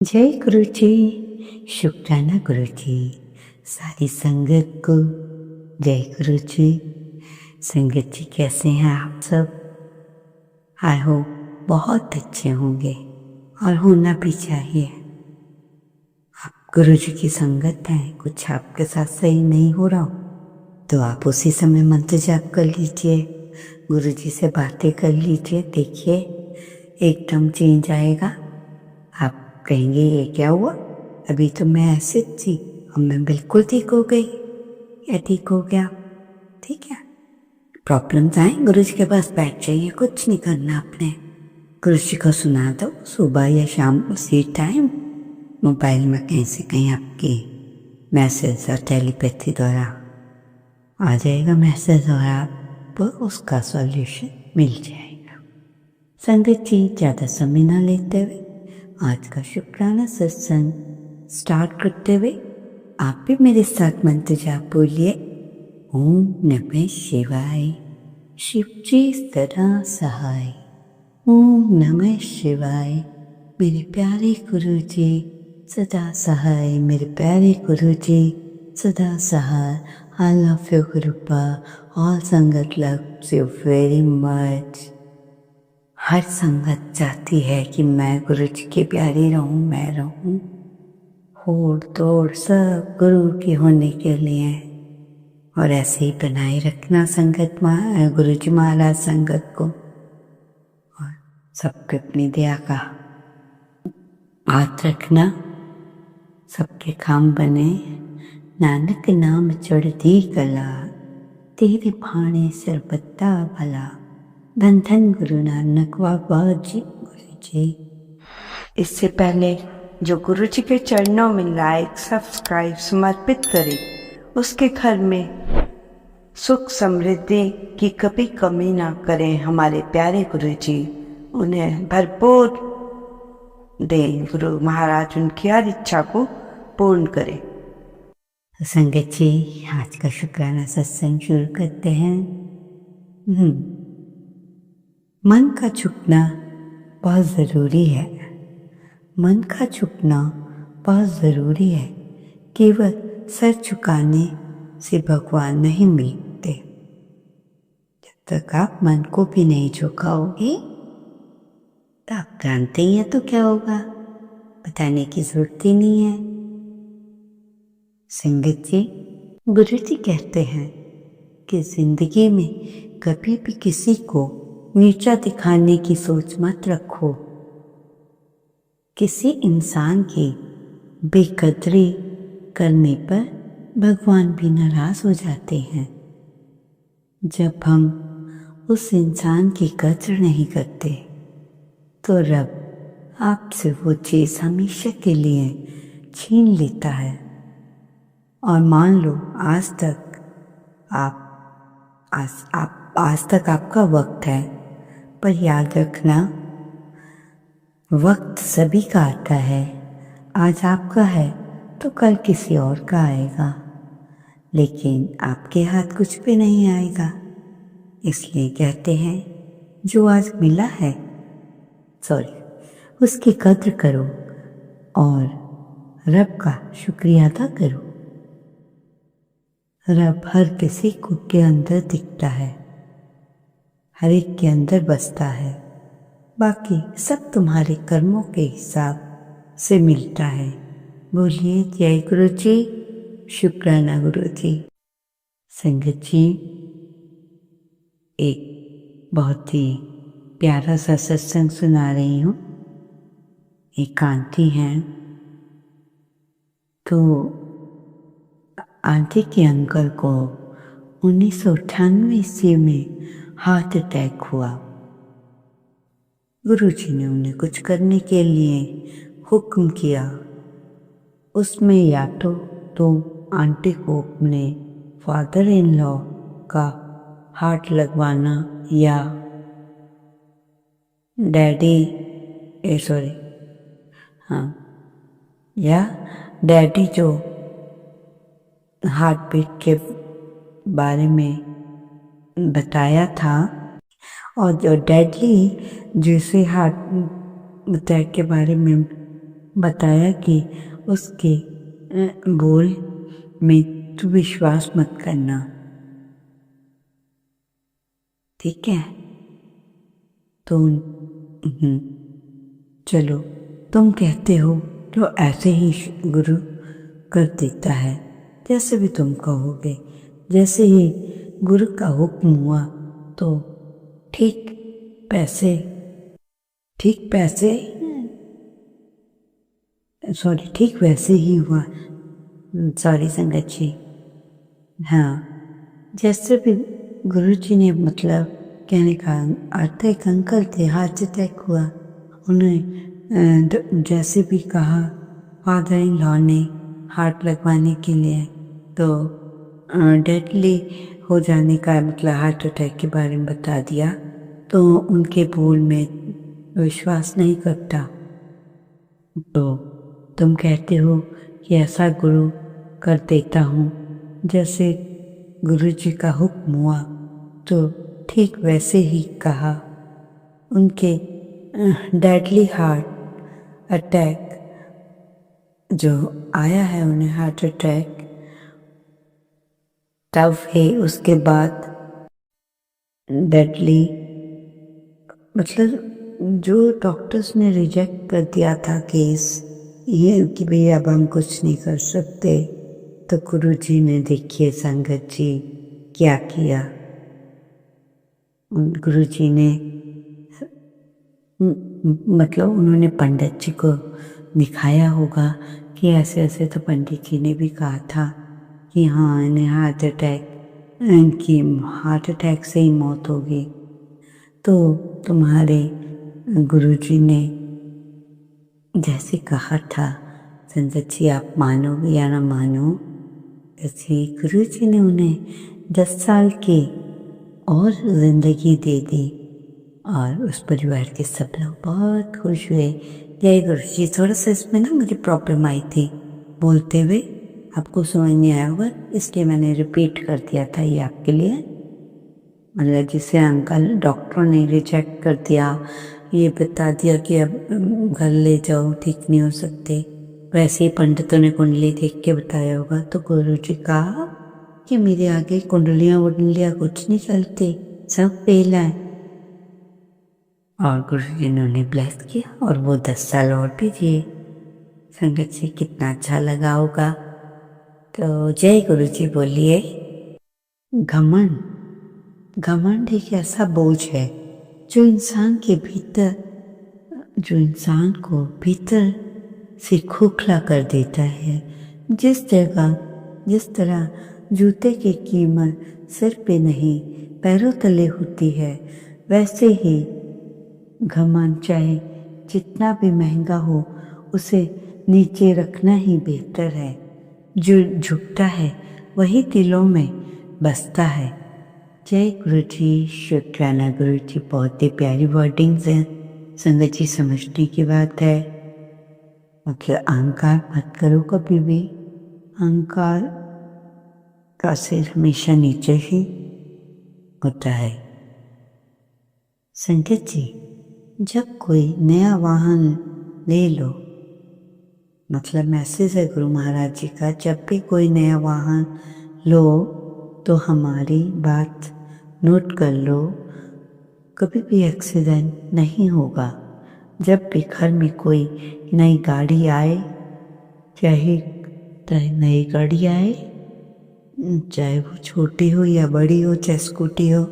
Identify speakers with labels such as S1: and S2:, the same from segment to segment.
S1: जय गुरु जी। शुक्राना गुरु जी। सारी संगत को जय गुरु जी। संगत जी कैसे हैं आप सब? आई होप बहुत अच्छे होंगे और होना भी चाहिए। आप गुरु जी की संगत हैं, कुछ आपके साथ सही नहीं हो रहा तो आप उसी समय मंत्र जाप कर लीजिए, गुरु जी से बातें कर लीजिए। देखिए एकदम चेंज आएगा। आप कहेंगे ये क्या हुआ, अभी तो मैं ऐसे थी अब मैं बिल्कुल ठीक हो गई या ठीक हो गया। ठीक है, प्रॉब्लम्स आए गुरु जी के पास बैठ जाइए, कुछ नहीं करना आपने। गुरु जी को सुना दो सुबह या शाम उसी टाइम, मोबाइल में कहीं से कहीं आपकी मैसेज और टेलीपैथी द्वारा आ जाएगा मैसेज और आपको उसका सॉल्यूशन मिल जाएगा। संगत जी ज़्यादा समय ना लेते हुए आज का शुक्राना सत्संग स्टार्ट करते हुए आप भी मेरे साथ मंत्र जाप बोलिए। ओम नमः शिवाय, शिव जी सदा सहाय। ओम नमः शिवाय, मेरे प्यारे गुरु जी सदा सहाय। मेरे प्यारे गुरु जी सदा सहाय। आई लव यू गुरुपा। ऑल संगत लव्स यू वेरी मच। हर संगत चाहती है कि मैं गुरु जी की प्यारी रहूं, मैं रहूं। होड़ तोड़ सब गुरु की होने के लिए और ऐसे ही बनाए रखना संगत गुरु जी महाराज संगत को और सबके अपनी दया का हाथ रखना, सबके काम बने। नानक नाम चढ़ती कला, तेरे भाने सरबत्ता भला। धन धन गुरु नानक बाबा जी गुरु जी। इससे पहले जो गुरु जी के चरणों में लाइक सब्सक्राइब समर्पित करे उसके घर में सुख समृद्धि की कभी कमी ना करें हमारे प्यारे गुरु जी। उन्हें भरपूर दे गुरु महाराज, उनकी हर इच्छा को पूर्ण करें। संगत जी आज का शुक्राना सत्संग शुरू करते हैं। मन का झुकना बहुत ज़रूरी है। मन का झुकना बहुत ज़रूरी है। केवल सर झुकाने से भगवान नहीं मिलते। जब तक आप मन को भी नहीं झुकाओगे तो आप जानते ही हैं तो क्या होगा, बताने की जरूरत ही नहीं है। संगत जी गुरु जी कहते हैं कि जिंदगी में कभी भी किसी को नीचा दिखाने की सोच मत रखो। किसी इंसान की बेकदरी करने पर भगवान भी नाराज हो जाते हैं। जब हम उस इंसान की कदर नहीं करते तो रब आपसे वो चीज़ हमेशा के लिए छीन लेता है। और मान लो आज तक आपका वक्त है, पर याद रखना वक्त सभी का आता है। आज आपका है तो कल किसी और का आएगा, लेकिन आपके हाथ कुछ भी नहीं आएगा। इसलिए कहते हैं जो आज मिला है उसकी कद्र करो और रब का शुक्रिया अदा करो। रब हर किसी को के अंदर दिखता है, हर एक के अंदर बसता है, बाकी सब तुम्हारे कर्मों के हिसाब से मिलता है। बोलिए जय गुरु जी, शुक्राना गुरु जी। संगत जी एक बहुत ही प्यारा सा सत्संग सुना रही हूँ। एक आंटी हैं, तो आंटी के अंकल को 1998 ईस्वी में हार्ट अटैक हुआ। गुरुजी ने उन्हें कुछ करने के लिए हुक्म किया। उसमें या तो आंटी को अपने फादर इन लॉ का हार्ट लगवाना या डैडी जो हार्ट बीट के बारे में बताया था और जो डैडी जिसे हार्ट अटैक के बारे में बताया कि उसके बोल में तू विश्वास मत करना, ठीक है। तो चलो, तुम कहते हो तो ऐसे ही गुरु कर देता है, जैसे भी तुम कहोगे। जैसे ही गुरु का हुक्म हुआ तो ठीक पैसे ठीक वैसे ही हुआ। सॉरी संगत जी। हाँ, जैसे भी गुरु जी ने, मतलब कहने का अर्थ, एक अंकल थे, हार्ट अटैक हुआ उन्हें, जैसे भी कहा फादर इन लॉ ने हार्ट लगवाने के लिए, तो डेडली हो जाने का, मतलब हार्ट अटैक के बारे में बता दिया, तो उनके बोल में विश्वास नहीं करता। तो तुम कहते हो कि ऐसा गुरु कर देता हूँ, जैसे गुरु जी का हुक्म हुआ तो ठीक वैसे ही कहा। उनके डेडली हार्ट अटैक जो आया है, उन्हें हार्ट अटैक, तब है उसके बाद डेडली, मतलब जो डॉक्टर्स ने रिजेक्ट कर दिया था केस, ये कि भाई अब हम कुछ नहीं कर सकते, तो गुरु जी ने, देखिए संगत जी, क्या किया। गुरु जी ने मतलब उन्होंने पंडित जी को दिखाया होगा कि ऐसे ऐसे, तो पंडित जी ने भी कहा था कि हाँ, इन्हें हार्ट अटैक से ही मौत होगी। तो तुम्हारे गुरुजी ने जैसे कहा था, संगत जी आप मानोगे या ना मानो, ऐसे गुरुजी ने उन्हें 10 साल की और जिंदगी दे दी, और उस परिवार के सब लोग बहुत खुश हुए। जय गुरुजी। थोड़ा सा इसमें ना मुझे प्रॉब्लम आई थी बोलते हुए, आपको समझ नहीं आया होगा, इसलिए मैंने रिपीट कर दिया था ये आपके लिए। मतलब जिसे अंकल डॉक्टरों ने रिजेक्ट कर दिया, ये बता दिया कि अब घर ले जाओ, ठीक नहीं हो सकते, वैसे ही पंडितों ने कुंडली देख के बताया होगा। तो गुरु जी कहा कि मेरे आगे कुंडलियां वुंडलियां कुछ नहीं चलती, सब फेल है। और गुरु जी ने उन्हें ब्लेस किया और वो 10 साल और भी जिए। संगत जी कितना अच्छा लगा होगा। तो जय गुरु जी बोलिए। घमंड एक ऐसा बोझ है जो इंसान को भीतर से खोखला कर देता है। जिस तरह जूते की कीमत सिर पे नहीं पैरों तले होती है, वैसे ही घमंड चाहे जितना भी महंगा हो, उसे नीचे रखना ही बेहतर है। जो झुकता है वही दिलों में बसता है। जय गुरु जी, शुक्राना गुरु जी। बहुत ही प्यारी वर्डिंग्स हैं, संगत जी समझने की बात है। मतलब अहंकार मत करो कभी भी, अहंकार का सिर हमेशा नीचे ही होता है। संगत जी, जब कोई नया वाहन ले लो, मतलब मैसेज है गुरु महाराज जी का, जब भी कोई नया वाहन लो तो हमारी बात नोट कर लो, कभी भी एक्सीडेंट नहीं होगा। जब भी घर में कोई नई गाड़ी आए, चाहे नई गाड़ी आए, चाहे वो छोटी हो या बड़ी हो, चाहे स्कूटी हो,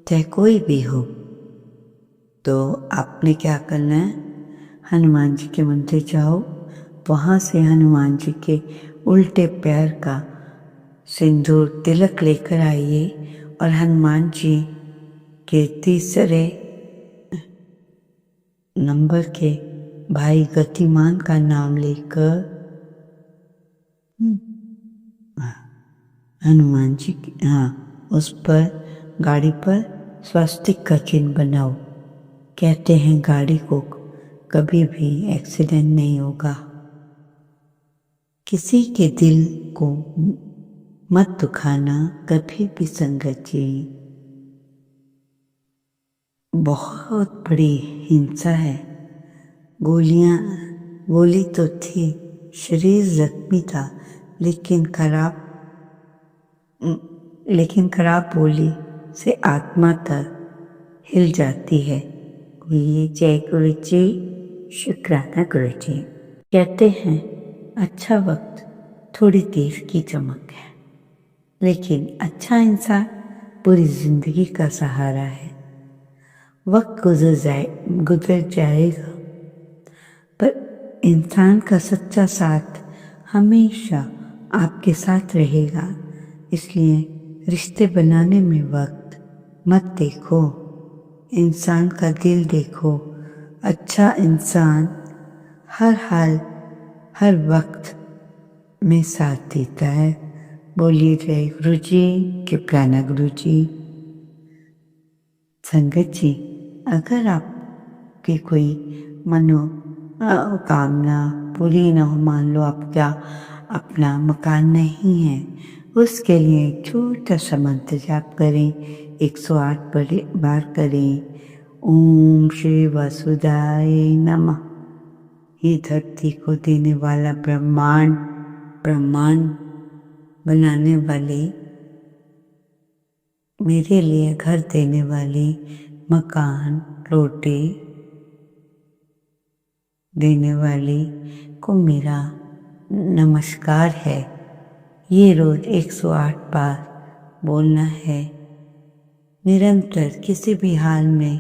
S1: चाहे कोई भी हो, तो आपने क्या करना है, हनुमान जी के मंदिर जाओ, वहाँ से हनुमान जी के उल्टे पैर का सिंदूर तिलक लेकर आइए, और हनुमान जी के तीसरे नंबर के भाई गतिमान का नाम लेकर हनुमान जी उस पर, गाड़ी पर स्वस्तिक का चिन्ह बनाओ। कहते हैं गाड़ी को कभी भी एक्सीडेंट नहीं होगा। किसी के दिल को मत दुखाना कभी भी संगत जी, बहुत बड़ी हिंसा है। गोलियां गोली तो थी, शरीर जख्मी था, लेकिन खराब बोली से आत्मा तक हिल जाती है। बोलिए जय गुरु जी, शुक्राना गुरु जी। कहते हैं अच्छा वक्त थोड़ी देर की चमक है, लेकिन अच्छा इंसान पूरी जिंदगी का सहारा है। वक्त गुजर जाएगा, पर इंसान का सच्चा साथ हमेशा आपके साथ रहेगा। इसलिए रिश्ते बनाने में वक्त मत देखो, इंसान का दिल देखो। अच्छा इंसान हर हाल हर वक्त में साथ देता है। बोलिए जय गुरु जी, कृपयाना गुरु जी। संगत जी, अगर आपकी कोई कामना पूरी न हो, मान लो आपका अपना मकान नहीं है, उसके लिए एक छोटा सा मंत्र जाप करें, 108 बार करें। ओम श्री वसुदाय नमः। ये धरती को देने वाला ब्रह्मांड बनाने वाले, मेरे लिए घर देने वाली, मकान रोटी देने वाली को मेरा नमस्कार है। ये रोज 108 बार बोलना है। निरंतर किसी भी हाल में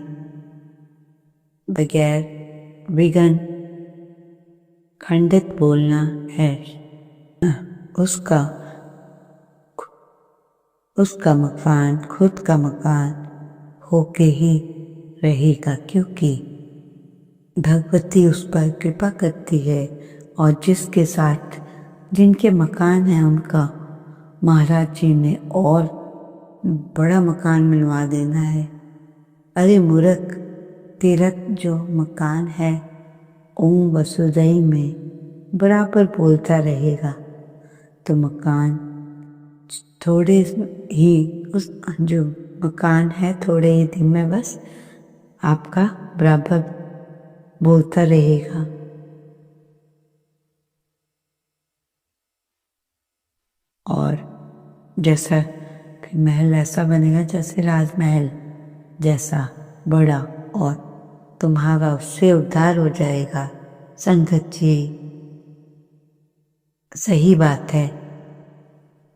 S1: बगैर विघ्न खंडित बोलना है। उसका मकान खुद का मकान होके ही रहेगा, क्योंकि भगवती उस पर कृपा करती है। और जिनके मकान है, उनका महाराज जी ने और बड़ा मकान मिलवा देना है। अरे मूर्ख, तेरा जो मकान है ओम वसुदैव में बराबर बोलता रहेगा, तो मकान थोड़े ही जो मकान है थोड़े ही दिन में बस आपका बराबर बोलता रहेगा। और जैसा फिर महल ऐसा बनेगा जैसे राजमहल जैसा बड़ा, और तुम्हारा उससे उद्धार हो जाएगा। संगत जी, सही बात है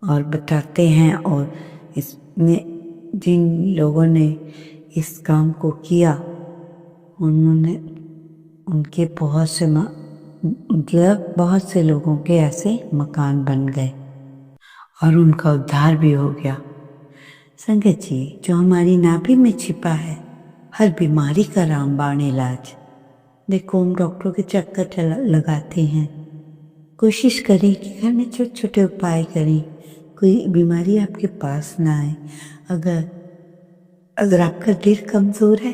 S1: और बताते हैं। और इसमें जिन लोगों ने इस काम को किया, उनके बहुत से लोगों के ऐसे मकान बन गए और उनका उद्धार भी हो गया। संगत जी, जो हमारी नाभि में छिपा है, हर बीमारी का रामबाण इलाज। देखो, हम डॉक्टरों के चक्कर लगाते हैं। कोशिश करें कि घर में छोटे छोटे उपाय करें, कोई बीमारी आपके पास ना आए। अगर आपका दिल कमजोर है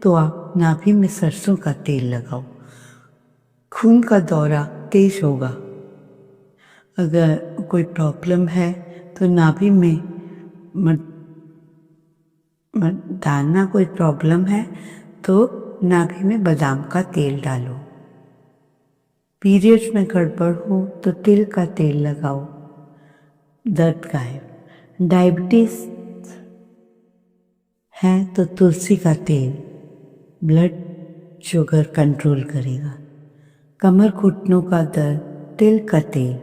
S1: तो आप नाभि में सरसों का तेल लगाओ, खून का दौरा तेज होगा। अगर कोई प्रॉब्लम है तो नाभि में दाना कोई प्रॉब्लम है तो नाभि में बादाम का तेल डालो। पीरियड्स में गड़बड़ हो तो तिल का तेल लगाओ, दर्द गायब। डायबिटीज है तो तुलसी का तेल ब्लड शुगर कंट्रोल करेगा। कमर घुटनों का दर्द, तिल का तेल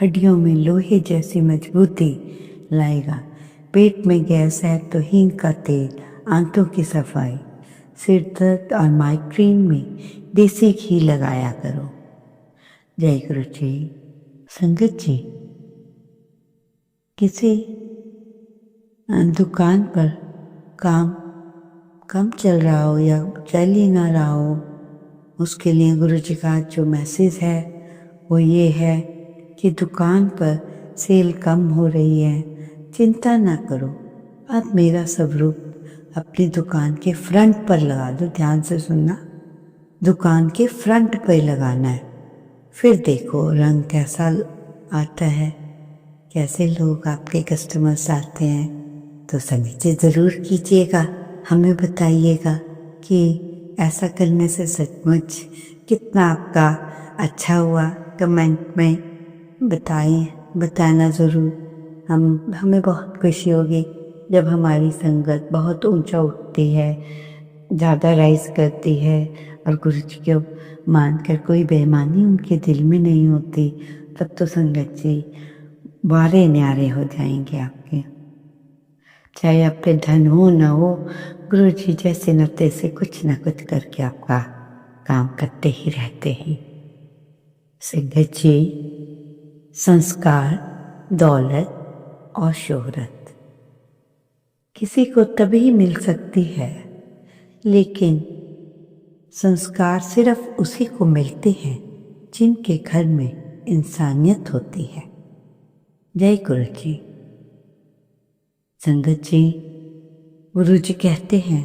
S1: हड्डियों में लोहे जैसी मजबूती लाएगा। पेट में गैस है तो हींग का तेल आंतों की सफाई। सिर दर्द और माइग्रेन में देसी घी लगाया करो। जय गुरु जी। संगत जी, किसी दुकान पर काम कम चल रहा हो या चल ही ना रहा हो, उसके लिए गुरु जी का जो मैसेज है वो ये है कि दुकान पर सेल कम हो रही है, चिंता ना करो। अब मेरा स्वरूप अपनी दुकान के फ्रंट पर लगा दो। ध्यान से सुनना, दुकान के फ्रंट पर लगाना है। फिर देखो रंग कैसा आता है, कैसे लोग आपके कस्टमर्स आते हैं। तो समझे ज़रूर कीजिएगा, हमें बताइएगा कि ऐसा करने से सचमुच कितना आपका अच्छा हुआ कमेंट में बताना ज़रूर। हमें बहुत खुशी होगी जब हमारी संगत बहुत ऊंचा उठती है, ज़्यादा राइज करती है और गुरु जी को मानकर कोई बेईमानी उनके दिल में नहीं होती। तब तो संगत जी बारे न्यारे हो जाएंगे आपके। चाहे आप पे धन हो न हो, गुरु जी जैसे न तैसे कुछ न कुछ करके आपका काम करते ही रहते हैं। संगत जी, संस्कार, दौलत और शोहरत किसी को तभी मिल सकती है, लेकिन संस्कार सिर्फ उसी को मिलते हैं जिनके घर में इंसानियत होती है। जय गुरु जी। संगत जी, गुरु जी कहते हैं,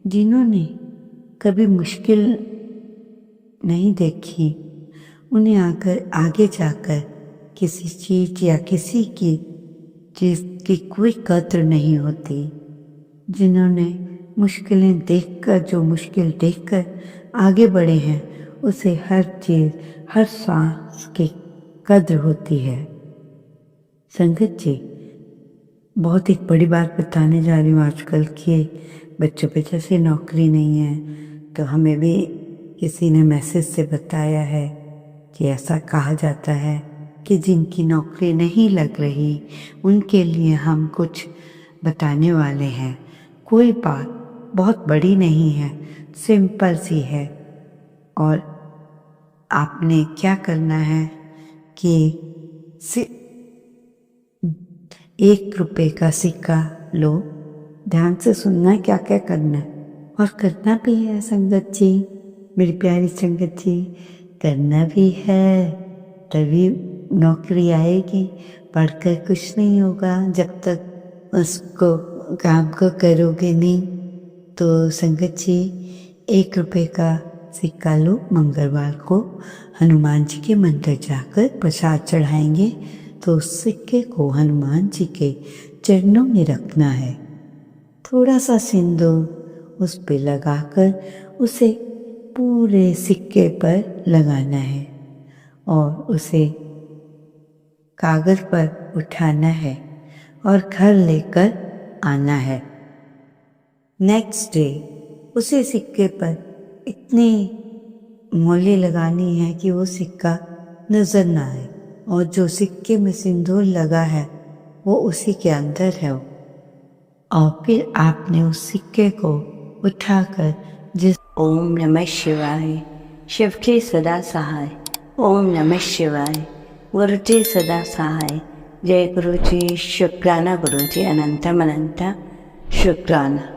S1: जिन्होंने कभी मुश्किल नहीं देखी, उन्हें आगे जाकर किसी चीज या किसी की चीज की कोई कद्र नहीं होती। जिन्होंने मुश्किलें देखकर, जो मुश्किल देखकर आगे बढ़े हैं, उसे हर चीज, हर सांस की कद्र होती है। संगत जी, बहुत एक बड़ी बात बताने जा रही हूँ। आजकल के बच्चों पे जैसे नौकरी नहीं है, तो हमें भी किसी ने मैसेज से बताया है कि ऐसा कहा जाता है कि जिनकी नौकरी नहीं लग रही, उनके लिए हम कुछ बताने वाले हैं। कोई बात बहुत बड़ी नहीं है, सिंपल सी है। और आपने क्या करना है कि 1 रुपए का सिक्का लो, ध्यान से सुनना है क्या क्या करना है, और करना भी है। संगत जी, मेरी प्यारी संगत जी, करना भी है, तभी नौकरी आएगी। पढ़कर कुछ नहीं होगा जब तक उसको काम को करोगे नहीं। तो संगत जी, 1 रुपए का सिक्का लो, मंगलवार को हनुमान जी के मंदिर जाकर प्रसाद चढ़ाएंगे, तो उस सिक्के को हनुमान जी के चरणों में रखना है। थोड़ा सा सिंदूर उस पे लगाकर उसे पूरे सिक्के पर लगाना है और उसे कागज पर उठाना है और घर लेकर आना है। नेक्स्ट डे उसे सिक्के पर इतनी मोली लगानी है कि वो सिक्का नजर ना आए, और जो सिक्के में सिंदूर लगा है वो उसी के अंदर है। और फिर आपने उस सिक्के को उठाकर जिस ओम नमः शिवाय, शिव के सदा सहाय, ओम नमः शिवाय, गुरु जी सदा सहाय, जय गुरु जी, शुक्राना गुरु जी, अनंतम अनंता शुक्राना।